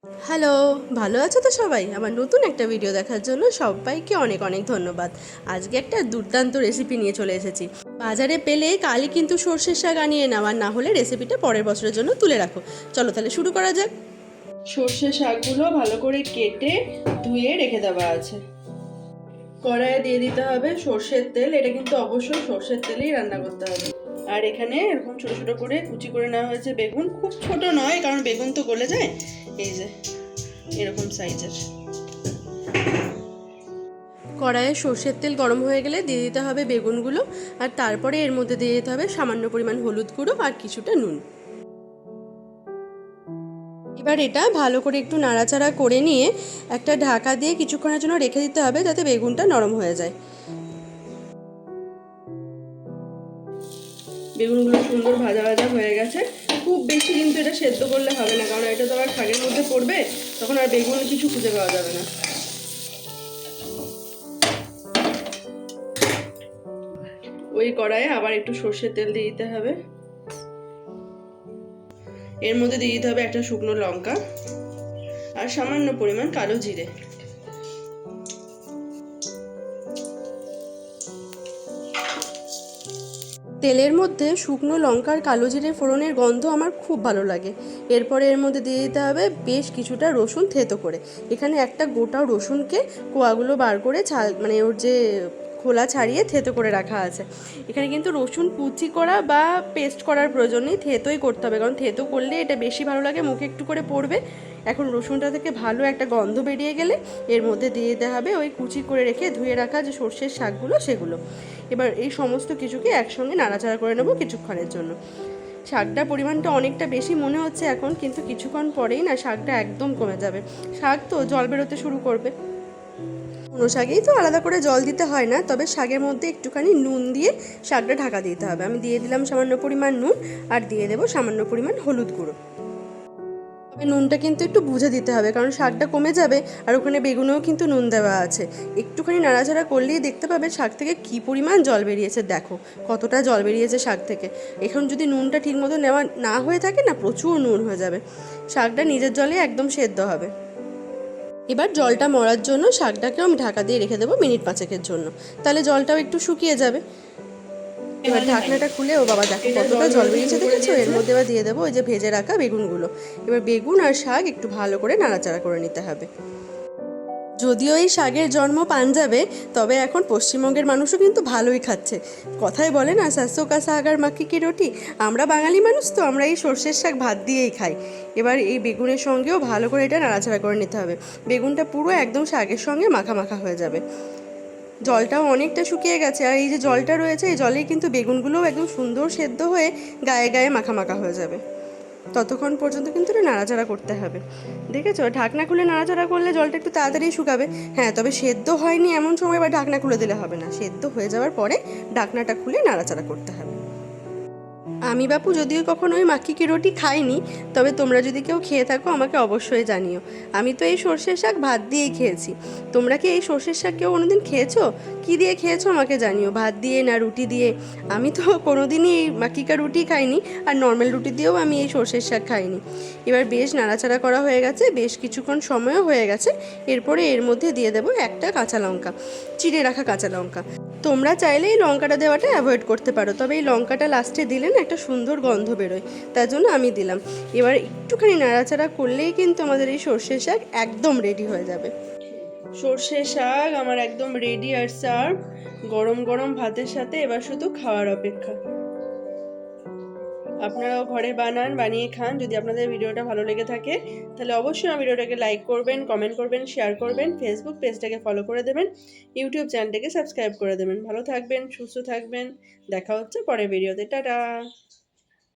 Hello, ভালো আছো তো সবাই? আমার নতুন একটা ভিডিও দেখার জন্য সবাইকে অনেক অনেক ধন্যবাদ। আজকে একটা দুর্দান্ত রেসিপি নিয়ে চলে এসেছি। বাজারে পেলে কালই কিন্তু সর্ষের শাক আনিয়ে নাও, আর না হলে রেসিপিটা পরের বছরের জন্য তুলে রাখো। চলো তাহলে শুরু করা যাক। সর্ষের শাকগুলো ভালো করে কেটে ধুয়ে রেখে দেওয়া আছে। কড়াইয়ে দিয়ে দিতে হবে সর্ষের তেল। এটা কিন্তু অবশ্যই সর্ষের তেলেই রান্না করতে হবে। আর এখানে এরকম ছোট ছোট করে কুচি করে নেওয়া হয়েছে বেগুন। খুব ছোট নয়, কারণ বেগুন তো গলে যায়। এই যে এরকম সাইজের। কড়াইয়ে সর্ষের তেল গরম হয়ে গেলে দিয়ে দিতে হবে বেগুনগুলো, আর তারপরে এর মধ্যে দিয়ে দিতে হবে সামান্য পরিমাণ হলুদ গুঁড়ো আর কিছুটা নুন। এবার এটা ভালো করে একটু নাড়াচাড়া করে নিয়ে একটা ঢাকা দিয়ে কিছুক্ষণের জন্য রেখে দিতে হবে, যাতে বেগুনটা নরম হয়ে যায়। বেগুনগুলো সুন্দর ভাজা ভাজা হয়ে গেছে। খুব বেশি কিন্তু এটা সেদ্ধ করলে হবে না, কারণ এটা তো আবার শাকের মধ্যে পড়বে, তখন আর বেগুন কিছু খুঁজে পাওয়া যাবে না। ওই কড়াইয়ে আবার একটু সর্ষের তেল দিয়ে দিতে হবে। এর মধ্যে দিয়ে দিতে হবে একটা শুকনো লঙ্কা আর সামান্য পরিমাণ কালো জিরে। তেলের মধ্যে শুকনো লঙ্কার কালো জিরে ফোড়নের গন্ধ আমার খুব ভালো লাগে। এরপরে এর মধ্যে দিয়ে দিতে হবে বেশ কিছুটা রসুন থেতো করে। এখানে একটা গোটা রসুনকে কোয়াগুলো বার করে মানে ওর যে খোলা ছাড়িয়ে থেতো করে রাখা আছে। এখানে কিন্তু রসুন কুচি করা বা পেস্ট করার প্রয়োজন নেই, থেতোই করতে হবে, কারণ থেতো করলে এটা বেশি ভালো লাগে, মুখে একটু করে পড়বে। এখন রসুনটা থেকে ভালো একটা গন্ধ বেরিয়ে গেলে এর মধ্যে দিয়ে দিতে হবে ওই কুচি করে রেখে ধুয়ে রাখা যে সর্ষের শাকগুলো সেগুলো। এবার এই সমস্ত কিছুকে একসঙ্গে নাড়াচাড়া করে নেবো কিছুক্ষণের জন্য। শাকটার পরিমাণটা অনেকটা বেশি মনে হচ্ছে এখন, কিন্তু কিছুক্ষণ পরেই না শাকটা একদম কমে যাবে। শাক তো জল বেরোতে শুরু করবে। কোনো শাকেই তো আলাদা করে জল দিতে হয় না, তবে শাকের মধ্যে একটুখানি নুন দিয়ে শাকটা ঢাকা দিতে হবে। আমি দিয়ে দিলাম সামান্য পরিমাণ নুন, আর দিয়ে দেবো সামান্য পরিমাণ হলুদ গুঁড়ো। তবে নুনটা কিন্তু একটু বুঝে দিতে হবে, কারণ শাকটা কমে যাবে, আর ওখানে বেগুনেও কিন্তু নুন দেওয়া আছে। একটুখানি নাড়াচাড়া করলেই দেখতে পাবে শাক থেকে কী পরিমাণ জল বেরিয়েছে। দেখো কতটা জল বেরিয়েছে শাক থেকে। এখন যদি নুনটা ঠিক মতো নেওয়া না হয়ে থাকে না, প্রচুর নুন হয়ে যাবে। শাকটা নিজের জলে একদম সেদ্ধ হবে। এবার জলটা মরার জন্য শাকটাকেও আমি ঢাকা দিয়ে রেখে দেবো মিনিট 5-এর জন্য, তাহলে জলটাও একটু শুকিয়ে যাবে। এবার ঢাকনাটা খুলে, ও বাবা দেখো কতটা জল বেরিয়েছে, দেখেছো? এর মধ্যে এবার দিয়ে দেবো ওই যে ভেজে রাখা বেগুনগুলো। এবার বেগুন আর শাক একটু ভালো করে নাড়াচাড়া করে নিতে হবে। যদিও এই শাকের জন্ম পাঞ্জাবে, তবে এখন পশ্চিমবঙ্গের মানুষও কিন্তু ভালোই খাচ্ছে। কথায় বলে না, সাসো কা শাক আর মাক্কি কি রুটি। আমরা বাঙালি মানুষ তো, আমরা এই সর্ষের শাক ভাত দিয়েই খাই। এবার এই বেগুনের সঙ্গেও ভালো করে এটা নাড়াচাড়া করে নিতে হবে। বেগুনটা পুরো একদম শাকের সঙ্গে মাখা মাখা হয়ে যাবে। জলটাও অনেকটা শুকিয়ে গেছে, আর এই যে জলটা রয়েছে এই জলেই কিন্তু বেগুনগুলোও একদম সুন্দর সেদ্ধ হয়ে গায়ে গায়ে মাখা মাখা হয়ে যাবে। ততক্ষণ পর্যন্ত কিন্তু এটা নাড়াচাড়া করতে হবে। দেখেছো, ঢাকনা খুলে নাড়াচাড়া করলে জলটা একটু তাড়াতাড়ি শুকাবে। হ্যাঁ, তবে সেদ্ধ হয়নি এমন সময় বা ঢাকনা খুলে দিলে হবে না, সেদ্ধ হয়ে যাওয়ার পরে ঢাকনাটা খুলে নাড়াচাড়া করতে হবে। আমি বাপু যদিও কখনো ওই মাক্কি কি রুটি খাইনি, তবে তোমরা যদি কেউ খেয়ে থাকো আমাকে অবশ্যই জানিও। আমি তো এই সর্ষের শাক ভাত দিয়েই খেয়েছি। তোমরা কি এই সর্ষের শাক কেউ কোনোদিন খেয়েছো? কী দিয়ে খেয়েছো আমাকে জানিও, ভাত দিয়ে না রুটি দিয়ে? আমি তো কোনোদিনই এই মাক্কিকা রুটি খাইনি, আর নর্মাল রুটি দিয়েও আমি এই সর্ষের শাক খাইনি। এবার বেশ নাড়াচাড়া করা হয়ে গেছে, বেশ কিছুক্ষণ সময়ও হয়ে গেছে। এরপরে এর মধ্যে দিয়ে দেবো একটা কাঁচা লঙ্কা, চিড়ে রাখা কাঁচা লঙ্কা। তোমরা চাইলে এই লঙ্কাটা দেওয়াটা অ্যাভয়েড করতে পারো, তবে এই লঙ্কাটা লাস্টে দিলে না একটা সুন্দর গন্ধ বেরোয়, তার জন্য আমি দিলাম। এবার একটুখানি নাড়াচাড়া করলেই কিন্তু আমাদের এই সর্ষের শাক একদম রেডি হয়ে যাবে। সর্ষের শাক আমার একদম রেডি আর সার্ভ, গরম গরম ভাতের সাথে। এবার শুধু খাওয়ার অপেক্ষা। আপনারাও ঘরে বানান, বানিয়ে খান। যদি আপনাদের ভিডিওটা ভালো লেগে থাকে তাহলে অবশ্যই আমার ভিডিওটাকে লাইক করবেন, কমেন্ট করবেন, শেয়ার করবেন, ফেসবুক পেজটাকে ফলো করে দেবেন, ইউটিউব চ্যানেলটাকে সাবস্ক্রাইব করে দেবেন। ভালো থাকবেন, সুস্থ থাকবেন। দেখা হচ্ছে পরের ভিডিওতে। টাটা।